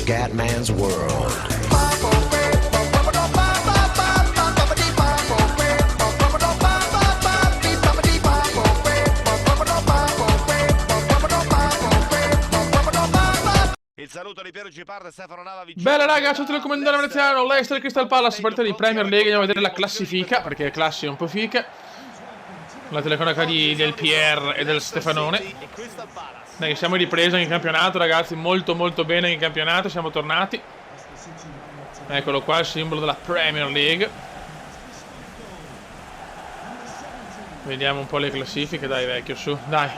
Scatman's World. Il saluto di Piero Gipardo e Stefano Nava. Bella raga, ciao telecomandare veneziano, Leicester Crystal Palace, partita di Premier League. Andiamo a vedere la classifica, perché le classi è un po' fiche. La telecronaca del PR e del Stefanone. Dai, siamo ripresi in campionato ragazzi, molto molto bene in campionato, siamo tornati. Eccolo qua, il simbolo della Premier League. Vediamo un po' le classifiche, dai vecchio, su, dai.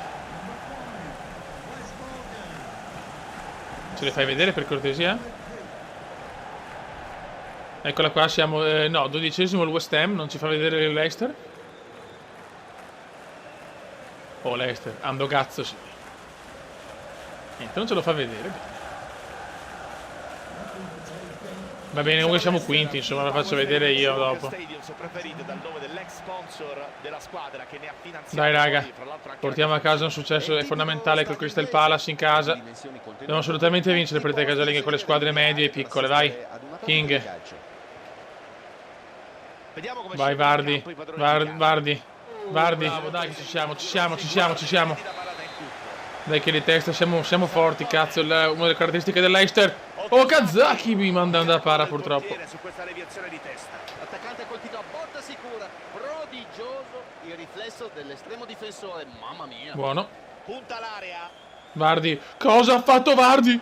Ce le fai vedere per cortesia? Eccola qua, siamo... no, 12esimo il West Ham, non ci fa vedere il Leicester. Oh, Leicester, ando cazzo sì. Niente, non ce lo fa vedere. Va bene, comunque siamo quinti, insomma, la faccio vedere io dopo. Dai raga, portiamo a casa un successo fondamentale col Crystal Palace in casa. Dobbiamo assolutamente vincere per te casalinghe con le squadre medie e piccole, vai. King. Vai Vardy, Vardy. Bravo, dai che ci siamo. Dai che di testa siamo forti, cazzo, una delle caratteristiche del Leicester. Oh, Kazaki mi manda da para purtroppo. L'attaccante colpito a botta sicura, prodigioso il riflesso dell'estremo difensore, mamma mia. Buono. Punta l'area. Vardy, cosa ha fatto Vardy?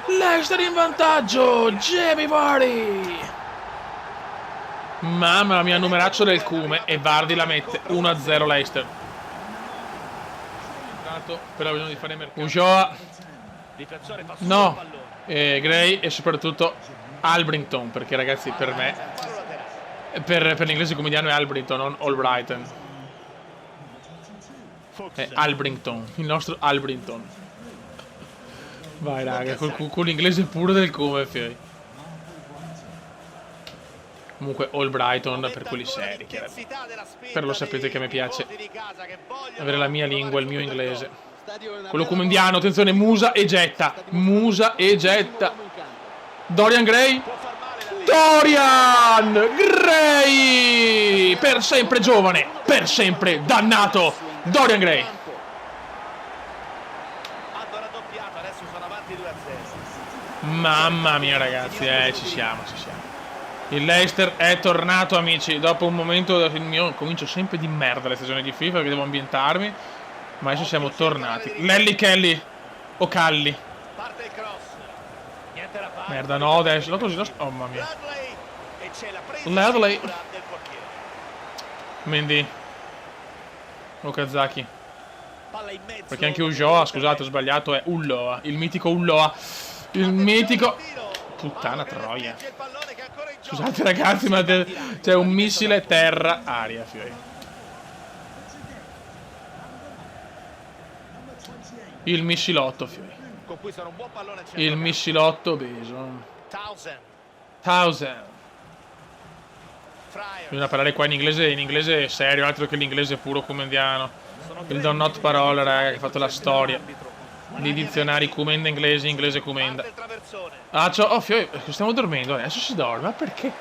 Leicester in vantaggio, Jamie Vardy. Mamma mia, numeraccio del Cume e Vardy la mette 1-0 Leicester. Però bisogna di fare mercato. Ulloa. No. Gray e soprattutto Albrington, perché ragazzi per me per l'inglese comediano è Albrington, non Albrighton. È Albrington, il nostro Albrington. Vai raga, con l'inglese puro del come fioi. Comunque Albrighton per quelli seri, chiaramente. Però lo sapete che mi piace avere la mia lingua, il mio inglese. Quello comendiano, attenzione, Musa e getta. Dorian Gray. Per sempre giovane, per sempre dannato. Dorian Gray. Mamma mia ragazzi, ci siamo. Il Leicester è tornato amici, dopo un momento il mio comincio sempre di merda le stagioni di FIFA perché devo ambientarmi, ma adesso siamo tornati. Lelly Kelly o Calli. Merda no, adesso così no, oh mamma mia. Ledley. Mendy. Okazaki. Perché anche Ulloa, scusate ho sbagliato, è Ulloa, il mitico Ulloa. Il mitico... Puttana troia. Scusate ragazzi, ma c'è un missile terra-aria, fioi. Il missilotto, fioi. Il missilotto obeso. Thousand. Bisogna parlare qua in inglese serio, altro che l'inglese puro comendiano. Il Don Not parole, raga, che ha fatto la storia di dizionari Cumenda inglese Cumenda. Oh fioi, stiamo dormendo, adesso si dorme, ma perché?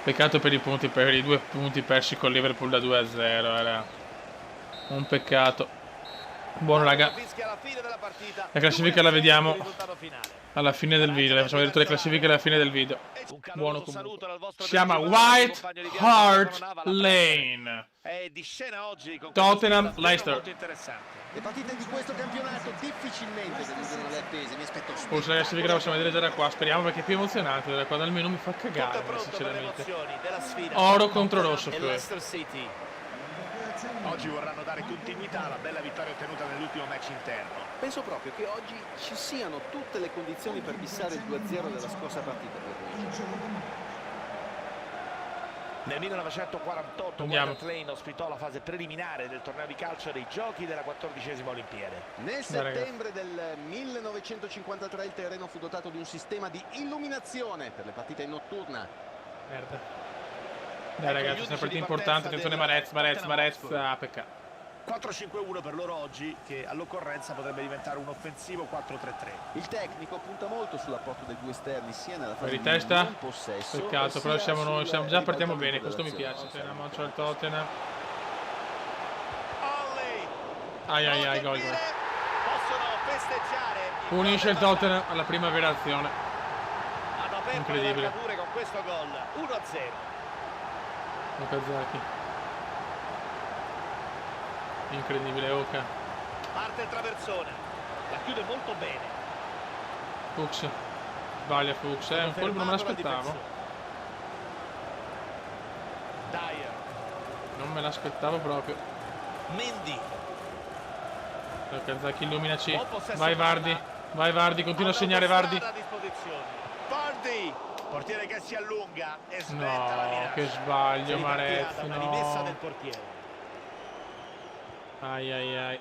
Peccato per i punti, per i 2 punti persi con Liverpool da 2-0, era un peccato. Buono raga. La classifica la vediamo alla fine del video, le facciamo vedere tutte le classifiche alla fine del video. Buono comunque. Siamo a White Hart Lane. Tottenham Leicester. Le partite di questo campionato difficilmente deludono le attese, mi aspetto forse la classifica la possiamo vedere già da qua, speriamo perché è più emozionante da qua, dal menu mi fa cagare sinceramente. Oro contro rosso qui. Oggi vorranno dare continuità alla bella vittoria ottenuta nell'ultimo match interno. Penso proprio che oggi ci siano tutte le condizioni per bissare il 2-0 della scorsa partita per noi. Nel 1948 White Lane ospitò la fase preliminare del torneo di calcio dei giochi della 14ª Olimpiade. Nel settembre del 1953 il terreno fu dotato di un sistema di illuminazione per le partite in notturna. Merda. Dai ragazzi, è una partita importante, attenzione Marez, peccato. 4-5-1 per loro oggi, che all'occorrenza potrebbe diventare un offensivo 4-3-3. Il tecnico punta molto sull'apporto dei due esterni sia nella fase Per di testa. non possesso. Peccato, però sia siamo noi. sul Già partiamo ribaltamento bene. Questo mi dell'azione. piace. Tottenham, c'è il Tottenham. Olli! Ai ai ai, gol. Possono festeggiare. Unisce il Tottenham alla prima vera azione. Hanno aperto Incredibile. le marcature con questo gol. 1-0. Okazaki. Incredibile, Oka. Parte il traversone. La chiude molto bene. Fuchs. Sbaglia Fuchs. Un colpo non me l'aspettavo. Dyer. Non me l'aspettavo proprio. Mendy. Okazaki illumina C. Buon possesso Vai Vardy. palla. Vai Vardy, continua a segnare Vardy. A disposizione. Vardy. Portiere che si allunga e sventa la No, minaccia. che sbaglio, Si ripartirà da Marezzi, una rimessa del no. portiere. Ai ai ai.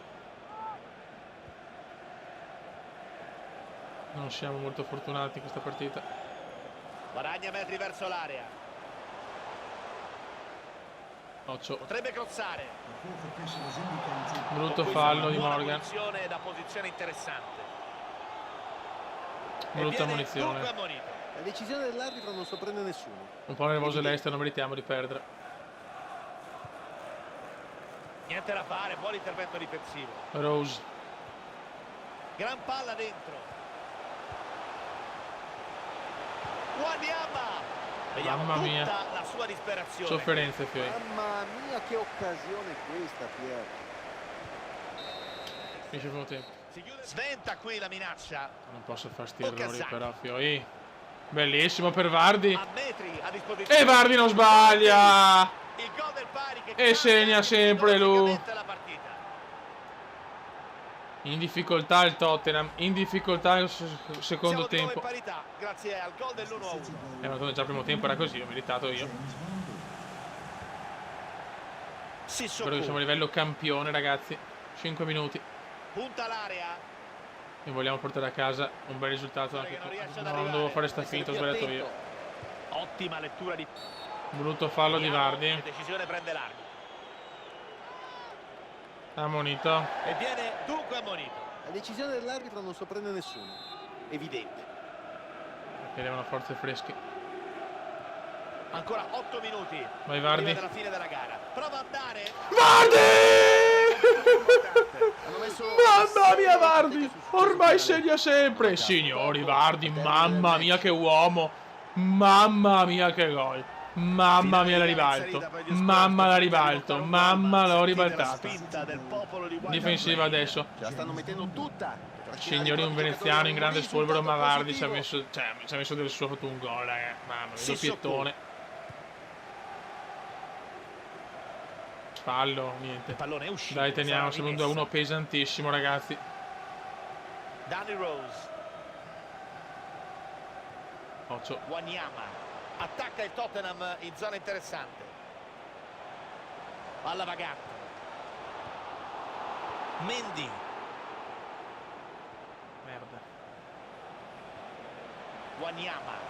Non siamo molto fortunati in questa partita. Guadagna metri verso l'area. Occhio. Potrebbe crossare. Brutto Con fallo questa di buona Morgan. punizione da posizione interessante. E Brutta viene munizione. dunque ammonito. La decisione dell'arbitro non sorprende nessuno. Un po' nervoso l'Ester, non meritiamo di perdere. Niente da fare, buon intervento difensivo. Rose. Gran palla dentro. Wanyama. Vediamo Mamma mia. tutta la sua disperazione. Sofferenze, Fioi. Mamma mia, che occasione questa, Pier. Finisce il primo tempo. Sventa qui la minaccia. Non posso fare sti errori Okazaki. però, Fioi. Bellissimo per Vardy. A metri a disposizione. E Vardy non sbaglia. Il gol del pari che E segna sempre lui. la partita. In difficoltà il Tottenham. In difficoltà il secondo Siamo di nuovo tempo. in parità grazie al gol dell'1-1. Ma già il primo tempo era così, ho meritato io. Spero che siamo a livello campione, ragazzi. 5 minuti. Punta l'area. E vogliamo portare a casa un bel risultato anche Che non riesce ad qua. No, non arrivare. devo fare sta finta, ho sbagliato io. Ottima lettura di Brutto fallo di Vardy. La decisione prende largo. Ammonito. E viene dunque ammonito. La decisione dell'arbitro non sorprende nessuno. Evidente. Perché devono forze fresche. Ancora 8 minuti. Vai Vardy. Prima della fine della gara. Prova a andare. Hanno messo Mamma mia Vardy! Ormai segna sempre! Signori, Vardy, mamma mia che uomo! Mamma mia che gol! Mamma mia la ribalto! Mamma la ribalto! Mamma l'ho ribaltata! Difensiva adesso. La stanno mettendo tutta. Signori, un veneziano in grande spolvero, ma Vardy ci ha messo del suo, ha fatto un gol, mamma mia, doppiettone. Fallo, niente. Il pallone è uscito. Dai, teniamo, sarà siamo 2-1 rimessa. pesantissimo, ragazzi. Danny Rose. Occhio. Wanyama. Attacca il Tottenham in zona interessante. Palla vagante. Mendy. Merda. Wanyama.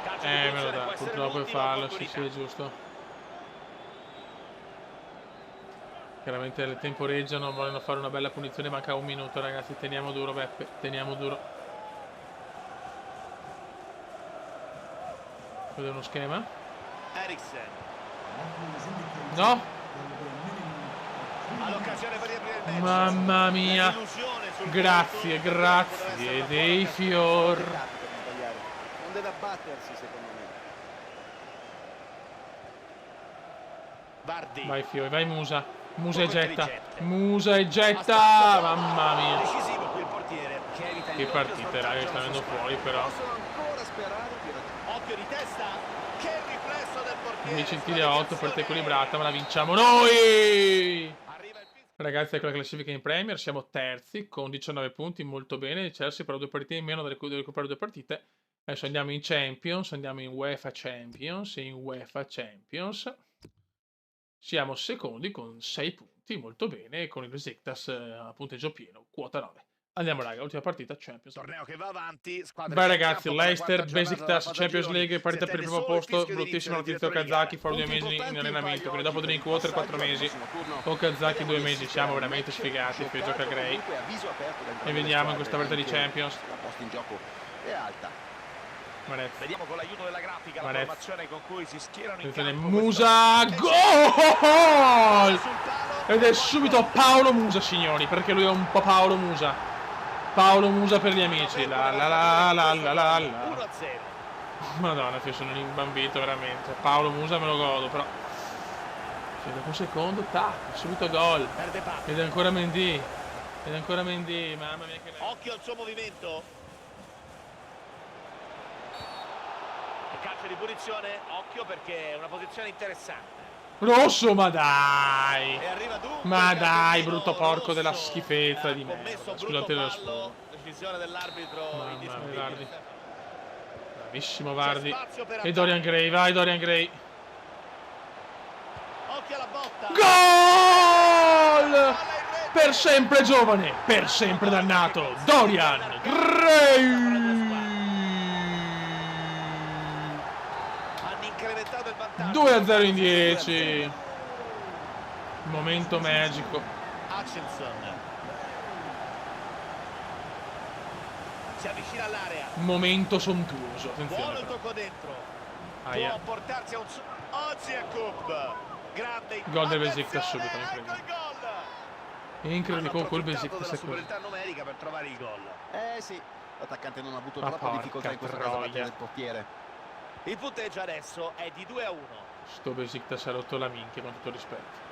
Calcio di Me lo punizione, dà, può essere purtroppo è l'ultima fallo, sì, opportunità. sì, è giusto. Chiaramente il temporeggia, non vogliono fare una bella punizione, manca un minuto, ragazzi, teniamo duro, Beppe, teniamo duro. Vedo uno schema. Eriksen. No! All'occasione per riaprire il match. Mamma mia! L'illusione sul Grazie, punto, grazie poteva essere dei una fior. Peccato per non sbagliare. Non deve abbattersi, secondo me. Vardy. Vai Fiori, vai Musa. Musa e Poco getta. intelligente. Musa e getta! Mamma mia! Decisivo qui il portiere che evita il Che doppio partita, raga, svantaggio sta alla venendo sua fuori però. Possono ancora sperare di raggiungere. Occhio di testa. Che riflesso del portiere. 10 tiri a 8 per te equilibrata, ma la vinciamo noi! Arriva il fischio. Ragazzi, ecco la classifica in Premier, siamo terzi con 19 punti, molto bene. Il Chelsea però 2 partite in meno, deve recuperare 2 partite. Adesso andiamo in Champions, andiamo in UEFA Champions e in UEFA Champions. Siamo secondi con 6 punti, molto bene, con il Besiktas a punteggio pieno, quota 9. Andiamo raga, ultima partita Champions. Torneo che va avanti. Beh ragazzi, Leicester, Besiktas, Champions League, partita per il primo posto, bruttissima notizia Okazaki, fuori 2 mesi in allenamento, quindi dopo Drink Water 4 mesi, Okazaki 2 mesi, siamo veramente sfigati, poi gioca Gray. E vediamo in questa partita di Champions. La posta in gioco è alta. Marez. Vediamo con l'aiuto della grafica la formazione con cui si schierano in campo. Musa, gol! Ed è subito Paolo Musa, signori, perché lui è un po' Paolo Musa. Paolo Musa per gli amici. La la la la la la la. 1-0. Madonna, io sono imbambito veramente. Paolo Musa me lo godo, però. Cioè, dopo un secondo, tac, subito gol. Ed è ancora Mendy. Ed è ancora Mendy, mamma mia che... Occhio al suo movimento. E calcio di punizione, occhio perché è una posizione interessante. Rosso, ma dai! E arriva dunque, Ma dai, Rosso, brutto porco della schifezza di me. commesso Scusate lo brutto sfogo. fallo, decisione dell'arbitro indiscutibile. Vardy. Bravissimo Vardy. C'è spazio per E Dorian Gray, vai Dorian Gray. Occhio alla botta. Gol! Per sempre giovane, per sempre dannato, Dorian Gray! Hanno incrementato il vantaggio. 2-0 in 10. Momento magico. Hutchinson si avvicina all'area. Momento sontuoso. Attenzione. Buono il Però. tocco dentro. Aia. Può portarsi a un Oziakub. Grande Gol del Besiktas subito, ecco incredibile. il gol. Incredibile con quel Approfittato Besiktas della è così. superiorità numerica per trovare il gol. Sì, l'attaccante non ha avuto Ma troppa difficoltà in questa porca cosa a battere troia. il portiere. Il punteggio adesso è di 2-1. Sto Besiktas ha rotto la minchia, con tutto rispetto.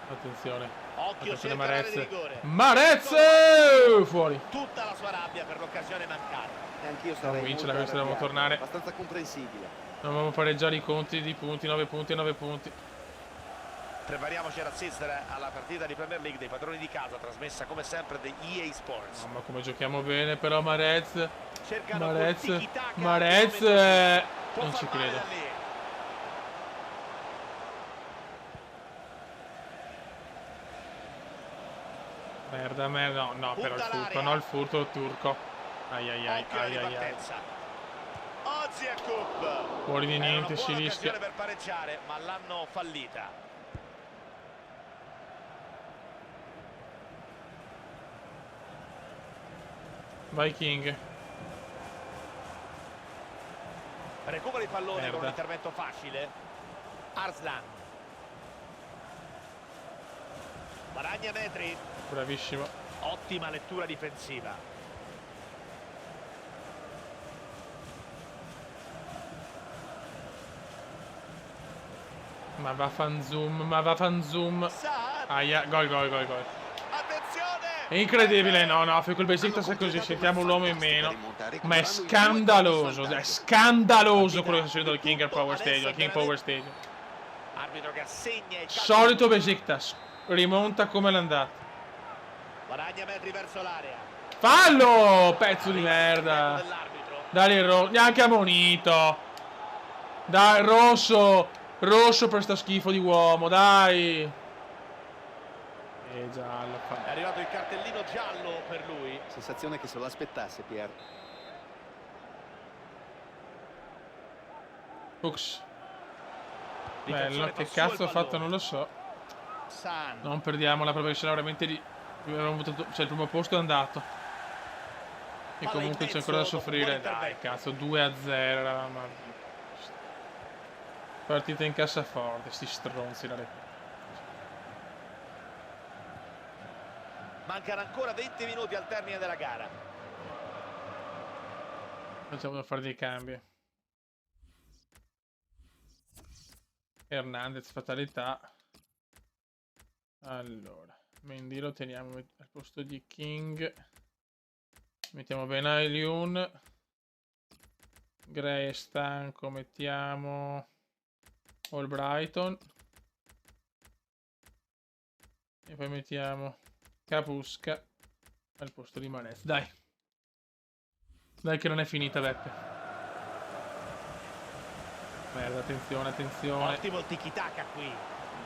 Attenzione. Occhio, Attenzione cerca l'area di Marez. rigore. Marez! Fuori. Tutta la sua rabbia per l'occasione mancata. E anch'io sarei Vincere, molto questa dobbiamo arrabbiato, tornare. abbastanza comprensibile. Dovevamo pareggiare i conti di punti, 9 punti e 9 punti. Prepariamoci ad assistere alla partita di Premier League dei padroni di casa, trasmessa come sempre da EA Sports. Mamma come giochiamo bene, però Marez. Cercano Marez. col tiki-taka Marez. al momento. Può Non ci far male credo. da lì. Merda, merda. No, però il Punta furto, l'area. no, il furto turco. Ai ai ai, Occhio alla ai ai ai. ripartenza. Oziakub. Fuori di Era niente, una si buona rischia. occasione per pareggiare, ma l'hanno fallita. Vai King. Recupera i palloni Merda. con un intervento facile. Arslan. Guadagna metri. Bravissimo. Ottima lettura difensiva. Ma va fan zoom, ma va fan zoom. Saad. Aia, gol, gol, gol, gol. Attenzione. È incredibile, no, per quel Besiktas è così, sentiamo un uomo in meno. Ma è scandaloso quello che sta succedendo al King al Power Stadium, al King Power Stadium. Arbitro che assegna il calcio. Solito Besiktas, rimonta come l'è andata. Guadagna metri verso l'area. Fallo, pezzo di merda. Dell'arbitro. Dai, neanche ammonito. Dai, rosso per sta schifo di uomo, dai. E giallo. È arrivato il cartellino giallo per lui. Sensazione che se lo aspettasse Pier. Ux. Difensore Bello, che fa su il cazzo ha fatto pallone. non lo so. San. Non perdiamo la progressione veramente di... Abbiamo avuto... Cioè il primo posto è andato. E Palla comunque in c'è ancora da mezzo, dopo un soffrire. buon Dai, intervento. cazzo, 2-0 eravamo. Partita in cassaforte, sti stronzi da recupero. Mancano ancora 20 minuti al termine della gara. Facciamo da fare dei cambi. Hernandez, fatalità. Allora, Mendy lo teniamo al posto di King. Mettiamo Benayoun. Gray è stanco, mettiamo Albrighton. E poi mettiamo Kapusca al posto di Marez. Dai. Dai che non è finita, Beppe. Merda, attenzione, attenzione. Ottimo il tiki-taka qui.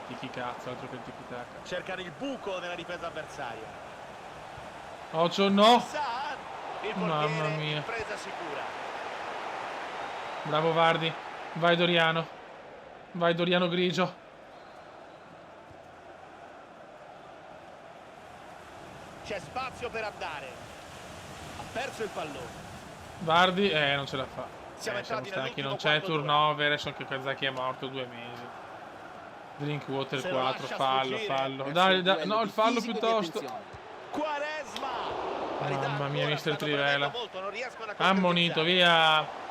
Tiki cazzo, altro che il tiki taka. Cercano il buco nella difesa avversaria. Occhio, no. Il Mamma portiere mia. in presa sicura. Bravo Vardy. Vai Doriano. Vai Doriano grigio. C'è spazio per andare. Ha perso il pallone. Vardy, non ce la fa. Siamo Siamo entrati stanchi, nell'ultimo non c'è quarto d'ora. turnover, adesso che Kazaki è morto 2 mesi. Drinkwater Se lo 4, lascia fallo, sfuggire. fallo. Verso Dai, il dai, duello no, di il fallo fisico e di piuttosto. attenzione. Quaresma. Mamma mia, Ancora, mister stanno Trivela. perdendo molto, non riescono a Ammonito, concretizzare. via.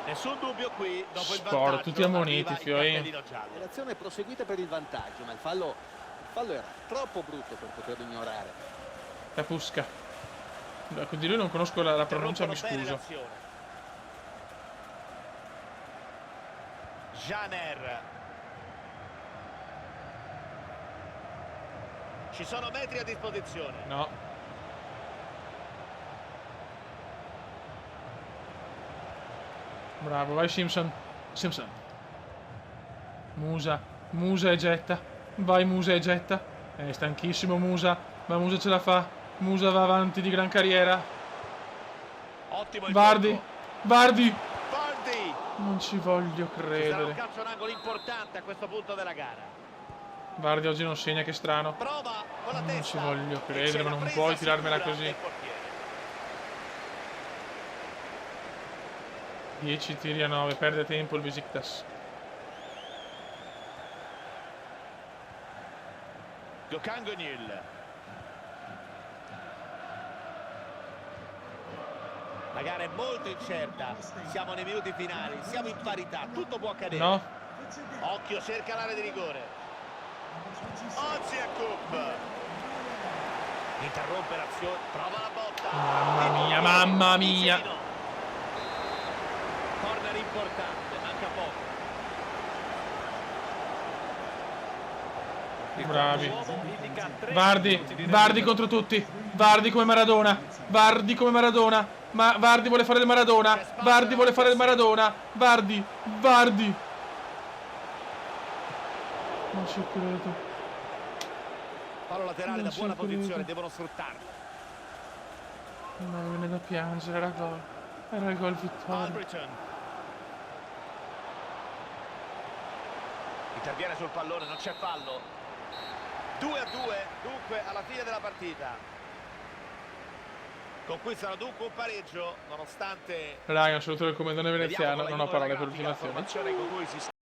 Nessun dubbio qui, dopo il Sport, vantaggio tutti ammoniti, arriva il fioi. cartellino giallo. L'azione è proseguita per il vantaggio, ma il fallo era troppo brutto per poterlo ignorare. Capusca. Di lui non conosco la pronuncia, mi Interrompono bene scuso. l'azione. Janer. Ci sono metri a disposizione. No. Bravo, vai Simpson. Simpson. Musa. Musa e getta. Vai Musa e getta. È stanchissimo Musa. Ma Musa ce la fa. Musa va avanti di gran carriera. Ottimo il Vardy. colpo. Vardy. Vardy. Non ci voglio Ci sarà un credere. calcio d'angolo importante a questo punto della gara. Vardy oggi non segna, che strano. Prova con la Non testa. ci voglio E credere, c'è ma la non presa puoi tirarmela sicura così. del portiere. 10 tiri a 9, perde tempo il Besiktas. Gökhan Gönül. La gara è molto incerta, siamo nei minuti finali, siamo in parità, tutto può accadere. No? Occhio, cerca l'area di rigore. Oziakub. Interrompe l'azione, prova la botta. Mamma mia, mamma mia. Insieme no. Corner importante, manca poco. Il Bravi. quarto uomo indica 3 Vardy, minuti di Vardy recupero. contro tutti. Vardy come Maradona. Vardy come Maradona. Ma Vardy vuole fare il Maradona. Vardy vuole fare il Maradona. Vardy, Vardy. Non ci credo. Fallo laterale Non da ci buona credo. posizione, devono sfruttarlo. Non mi viene da piangere, era gol. Era il gol vittoria. Albrighton. Interviene sul pallone, non c'è fallo. 2-2, dunque alla fine della partita. Conquistano dunque un pareggio, nonostante... Raga, un saluto del comandante Vediamo veneziano. con Non ho l'aiuto della parole per grafica la l'ultimazione. formazione con cui si